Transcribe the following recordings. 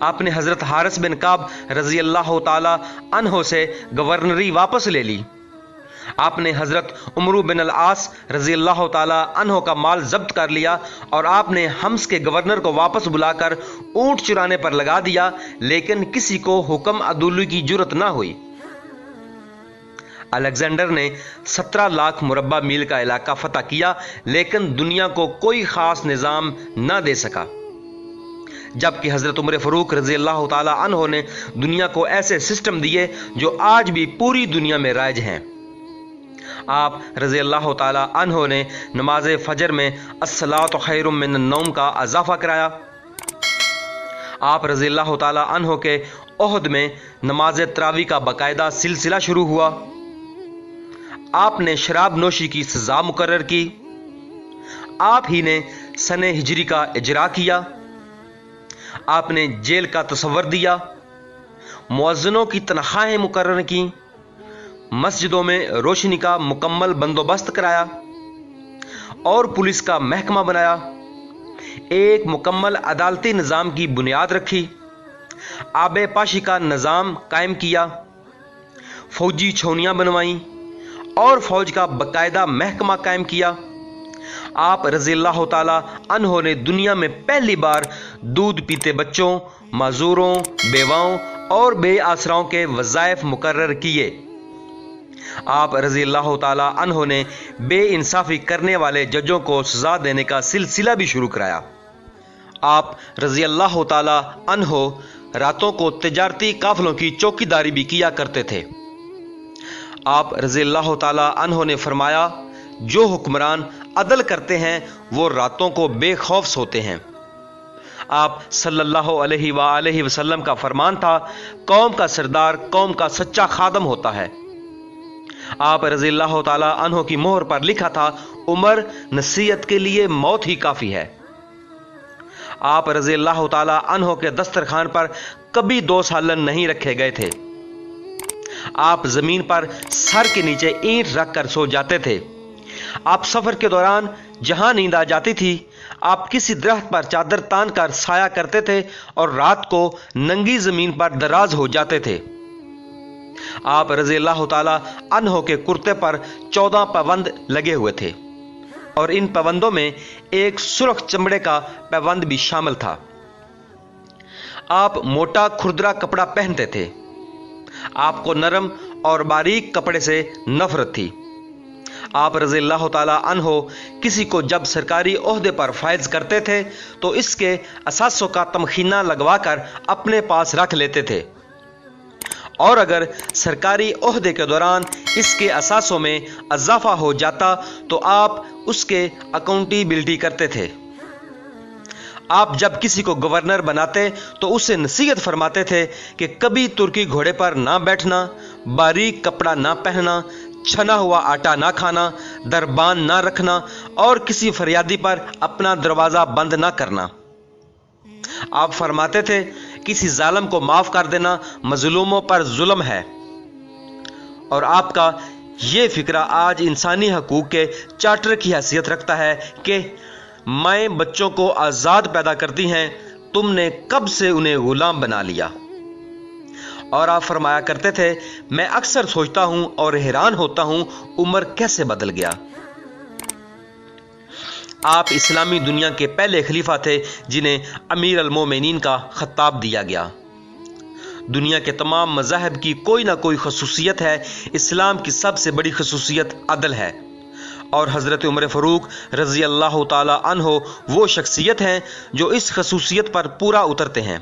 آپ نے حضرت حارث بن کعب رضی اللہ تعالی عنہ سے گورنری واپس لے لی۔ آپ نے حضرت عمرو بن العاص رضی اللہ تعالی عنہ کا مال ضبط کر لیا اور آپ نے حمص کے گورنر کو واپس بلا کر اونٹ چرانے پر لگا دیا، لیکن کسی کو حکم عدولی کی جرت نہ ہوئی۔ الیگزینڈر نے 17 لاکھ مربع میل کا علاقہ فتح کیا، لیکن دنیا کو کوئی خاص نظام نہ دے سکا، جبکہ حضرت عمر فاروق رضی اللہ تعالی عنہ نے دنیا کو ایسے سسٹم دیے جو آج بھی پوری دنیا میں رائج ہیں۔ آپ رضی اللہ تعالی عنہ نے نماز فجر میں الصلاۃ خیر من النوم کا اضافہ کرایا۔ آپ رضی اللہ تعالی عنہ کے عہد میں نماز تراویح کا باقاعدہ سلسلہ شروع ہوا۔ آپ نے شراب نوشی کی سزا مقرر کی۔ آپ ہی نے سن ہجری کا اجرا کیا۔ آپ نے جیل کا تصور دیا، مؤذنوں کی تنخواہیں مقرر کی، مسجدوں میں روشنی کا مکمل بندوبست کرایا اور پولیس کا محکمہ بنایا، ایک مکمل عدالتی نظام کی بنیاد رکھی، آب پاشی کا نظام قائم کیا، فوجی چھاؤنیاں بنوائیں اور فوج کا باقاعدہ محکمہ قائم کیا۔ آپ رضی اللہ تعالی عنہ نے دنیا میں پہلی بار دودھ پیتے بچوں، معذوروں، بیواؤں اور بے آسراؤں کے وظائف مقرر کیے۔ آپ رضی اللہ تعالی عنہ نے بے انصافی کرنے والے ججوں کو سزا دینے کا سلسلہ بھی شروع کرایا۔ آپ رضی اللہ تعالی عنہ راتوں کو تجارتی قافلوں کی چوکیداری بھی کیا کرتے تھے۔ آپ رضی اللہ تعالی عنہ نے فرمایا، جو حکمران عدل کرتے ہیں وہ راتوں کو بے خوف سوتے ہیں۔ آپ صلی اللہ علیہ وآلہ وسلم کا فرمان تھا، قوم کا سردار قوم کا سچا خادم ہوتا ہے۔ آپ رضی اللہ تعالی عنہ کی مہر پر لکھا تھا، عمر نصیحت کے لیے موت ہی کافی ہے۔ آپ رضی اللہ تعالی عنہ کے دسترخوان پر کبھی 2 سالن نہیں رکھے گئے تھے۔ آپ زمین پر سر کے نیچے اینٹ رکھ کر سو جاتے تھے۔ آپ سفر کے دوران جہاں نیند آ جاتی تھی، آپ کسی درخت پر چادر تان کر سایہ کرتے تھے اور رات کو ننگی زمین پر دراز ہو جاتے تھے۔ آپ رضی اللہ تعالی عنہ کے کرتے پر 14 پیوند لگے ہوئے تھے اور ان پیوندوں میں ایک سرخ چمڑے کا پیوند بھی شامل تھا۔ آپ موٹا کھردرا کپڑا پہنتے تھے۔ آپ کو نرم اور باریک کپڑے سے نفرت تھی۔ آپ رضی اللہ تعالی عنہ کسی کو جب سرکاری عہدے پر فائز کرتے تھے تو اس کے اثاثوں کا تمخینہ لگوا کر اپنے پاس رکھ لیتے تھے، اور اگر سرکاری عہدے کے دوران اس کے اثاثوں میں اضافہ ہو جاتا تو آپ اس کے اکاؤنٹیبلٹی کرتے تھے۔ آپ جب کسی کو گورنر بناتے تو اسے نصیحت فرماتے تھے کہ کبھی ترکی گھوڑے پر نہ بیٹھنا، باریک کپڑا نہ پہننا، چھنا ہوا آٹا نہ کھانا، دربان نہ رکھنا اور کسی فریادی پر اپنا دروازہ بند نہ کرنا۔ آپ فرماتے تھے، کسی ظالم کو معاف کر دینا مظلوموں پر ظلم ہے۔ اور آپ کا یہ فکرہ آج انسانی حقوق کے چارٹر کی حیثیت رکھتا ہے کہ مائیں بچوں کو آزاد پیدا کرتی ہیں، تم نے کب سے انہیں غلام بنا لیا۔ اور آپ فرمایا کرتے تھے، میں اکثر سوچتا ہوں اور حیران ہوتا ہوں عمر کیسے بدل گیا۔ آپ اسلامی دنیا کے پہلے خلیفہ تھے جنہیں امیر المومنین کا خطاب دیا گیا۔ دنیا کے تمام مذاہب کی کوئی نہ کوئی خصوصیت ہے، اسلام کی سب سے بڑی خصوصیت عدل ہے، اور حضرت عمر فاروق رضی اللہ تعالی عنہ وہ شخصیت ہیں جو اس خصوصیت پر پورا اترتے ہیں۔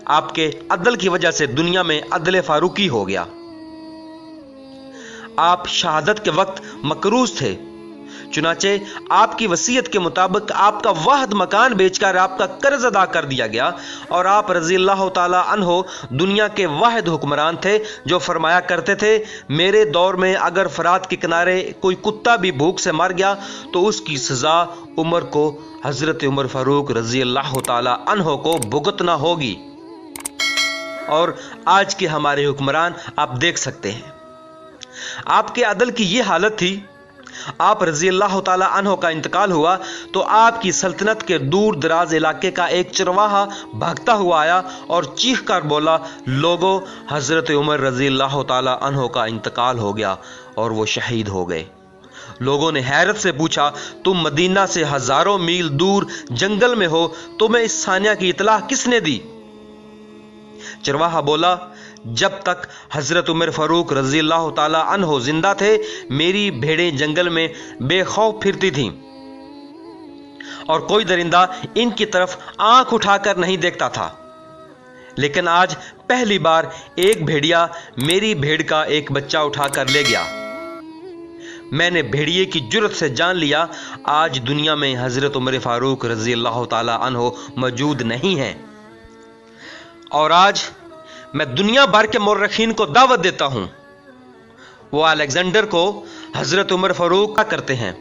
آپ کے عدل کی وجہ سے دنیا میں عدل فاروقی ہو گیا۔ آپ شہادت کے وقت مقروض تھے، چنانچہ آپ کی وصیت کے مطابق آپ کا واحد مکان بیچ کر آپ کا قرض ادا کر دیا گیا، اور آپ رضی اللہ تعالی عنہ دنیا کے واحد حکمران تھے جو فرمایا کرتے تھے، میرے دور میں اگر فرات کے کنارے کوئی کتا بھی بھوک سے مر گیا تو اس کی سزا عمر کو، حضرت عمر فاروق رضی اللہ تعالی عنہ کو بھگتنا ہوگی۔ اور آج کے ہمارے حکمران آپ دیکھ سکتے ہیں، آپ کے عدل کی یہ حالت تھی آپ رضی اللہ تعالی عنہ کا انتقال ہوا تو آپ کی سلطنت کے دور دراز علاقے کا ایک چرواہا بھاگتا ہوا آیا اور چیخ کر بولا، لوگو، حضرت عمر رضی اللہ تعالی عنہ کا انتقال ہو گیا اور وہ شہید ہو گئے۔ لوگوں نے حیرت سے پوچھا، تم مدینہ سے ہزاروں میل دور جنگل میں ہو، تمہیں اس ثانیہ کی اطلاع کس نے دی؟ چرواہا بولا، جب تک حضرت عمر فاروق رضی اللہ تعالی عنہ زندہ تھے میری بھیڑیں جنگل میں بے خوف پھرتی تھیں اور کوئی درندہ ان کی طرف آنکھ اٹھا کر نہیں دیکھتا تھا، لیکن آج پہلی بار ایک بھیڑیا میری بھیڑ کا ایک بچہ اٹھا کر لے گیا۔ میں نے بھیڑیے کی جرت سے جان لیا آج دنیا میں حضرت عمر فاروق رضی اللہ تعالی عنہ موجود نہیں ہیں، اور آج میں دنیا بھر کے مورخین کو دعوت دیتا ہوں وہ الیگزینڈر کو حضرت عمر فاروق کا کرتے ہیں۔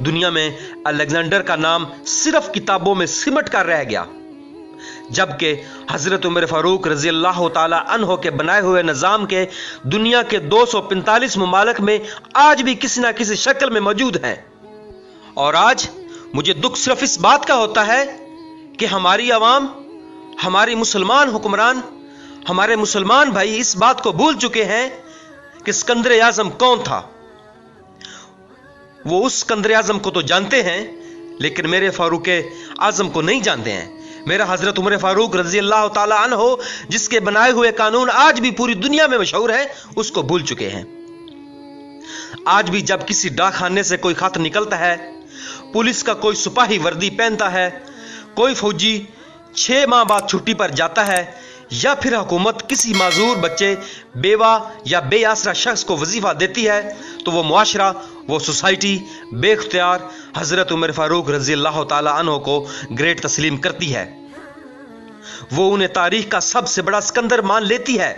دنیا میں الیگزینڈر کا نام صرف کتابوں میں سمٹ کر رہ گیا، جبکہ حضرت عمر فاروق رضی اللہ تعالی عنہ کے بنائے ہوئے نظام کے دنیا کے 245 ممالک میں آج بھی کسی نہ کسی شکل میں موجود ہیں۔ اور آج مجھے دکھ صرف اس بات کا ہوتا ہے کہ ہماری عوام، ہماری مسلمان حکمران، ہمارے مسلمان بھائی اس بات کو بھول چکے ہیں کہ اسکندر اعظم کون تھا۔ وہ اس اسکندر اعظم کو تو جانتے ہیں لیکن میرے فاروق اعظم کو نہیں جانتے ہیں۔ میرا حضرت عمر فاروق رضی اللہ تعالی عنہ جس کے بنائے ہوئے قانون آج بھی پوری دنیا میں مشہور ہے، اس کو بھول چکے ہیں۔ آج بھی جب کسی ڈاک خانے سے کوئی خط نکلتا ہے، پولیس کا کوئی سپاہی وردی پہنتا ہے، کوئی فوجی 6 ماہ بعد چھٹی پر جاتا ہے، یا پھر حکومت کسی معذور بچے، بیوہ یا بے آسرا شخص کو وظیفہ دیتی ہے، تو وہ معاشرہ، وہ سوسائٹی بے اختیار حضرت عمر فاروق رضی اللہ تعالی عنہ کو گریٹ تسلیم کرتی ہے۔ وہ انہیں تاریخ کا سب سے بڑا اسکندر مان لیتی ہے،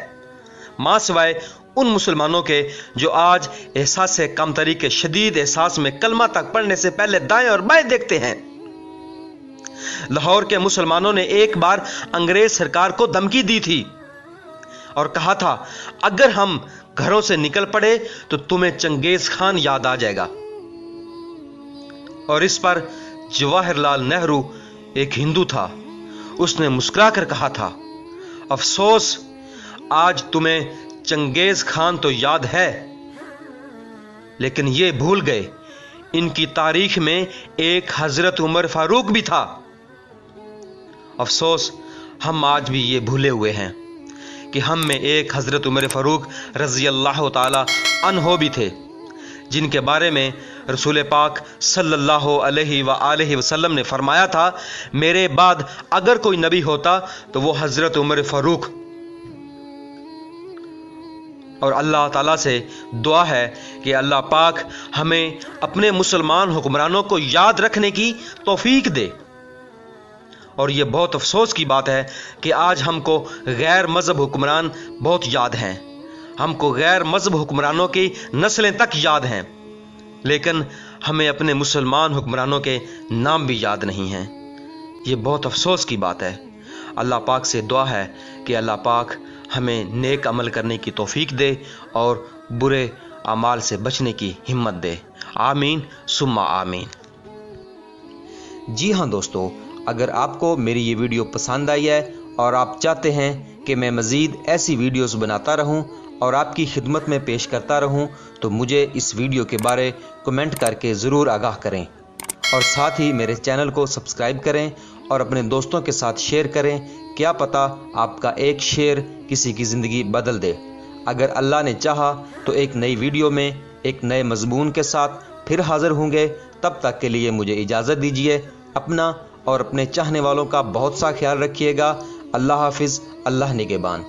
ماں سوائے ان مسلمانوں کے جو آج احساس کمتری کے شدید احساس میں کلمہ تک پڑھنے سے پہلے دائیں اور بائیں دیکھتے ہیں۔ لاہور کے مسلمانوں نے ایک بار انگریز سرکار کو دھمکی دی تھی اور کہا تھا، اگر ہم گھروں سے نکل پڑے تو تمہیں چنگیز خان یاد آ جائے گا، اور اس پر جواہر لال نہرو ایک ہندو تھا، اس نے مسکرا کر کہا تھا، افسوس آج تمہیں چنگیز خان تو یاد ہے لیکن یہ بھول گئے ان کی تاریخ میں ایک حضرت عمر فاروق بھی تھا۔ افسوس ہم آج بھی یہ بھولے ہوئے ہیں کہ ہم میں ایک حضرت عمر فاروق رضی اللہ تعالی عنہ بھی تھے، جن کے بارے میں رسول پاک صلی اللہ علیہ وآلہ وسلم نے فرمایا تھا، میرے بعد اگر کوئی نبی ہوتا تو وہ حضرت عمر فاروق۔ اور اللہ تعالیٰ سے دعا ہے کہ اللہ پاک ہمیں اپنے مسلمان حکمرانوں کو یاد رکھنے کی توفیق دے۔ اور یہ بہت افسوس کی بات ہے کہ آج ہم کو غیر مذہب حکمران بہت یاد ہیں، ہم کو غیر مذہب حکمرانوں کی نسلیں تک یاد ہیں، لیکن ہمیں اپنے مسلمان حکمرانوں کے نام بھی یاد نہیں ہیں۔ یہ بہت افسوس کی بات ہے۔ اللہ پاک سے دعا ہے کہ اللہ پاک ہمیں نیک عمل کرنے کی توفیق دے اور برے اعمال سے بچنے کی ہمت دے۔ آمین ثم آمین۔ جی ہاں دوستو، اگر آپ کو میری یہ ویڈیو پسند آئی ہے اور آپ چاہتے ہیں کہ میں مزید ایسی ویڈیوز بناتا رہوں اور آپ کی خدمت میں پیش کرتا رہوں تو مجھے اس ویڈیو کے بارے کمنٹ کر کے ضرور آگاہ کریں، اور ساتھ ہی میرے چینل کو سبسکرائب کریں اور اپنے دوستوں کے ساتھ شیئر کریں۔ کیا پتہ آپ کا ایک شیئر کسی کی زندگی بدل دے۔ اگر اللہ نے چاہا تو ایک نئی ویڈیو میں ایک نئے مضمون کے ساتھ پھر حاضر ہوں گے۔ تب تک کے لیے مجھے اجازت دیجیے۔ اپنا اور اپنے چاہنے والوں کا بہت سا خیال رکھیے گا۔ اللہ حافظ، اللہ نگہبان۔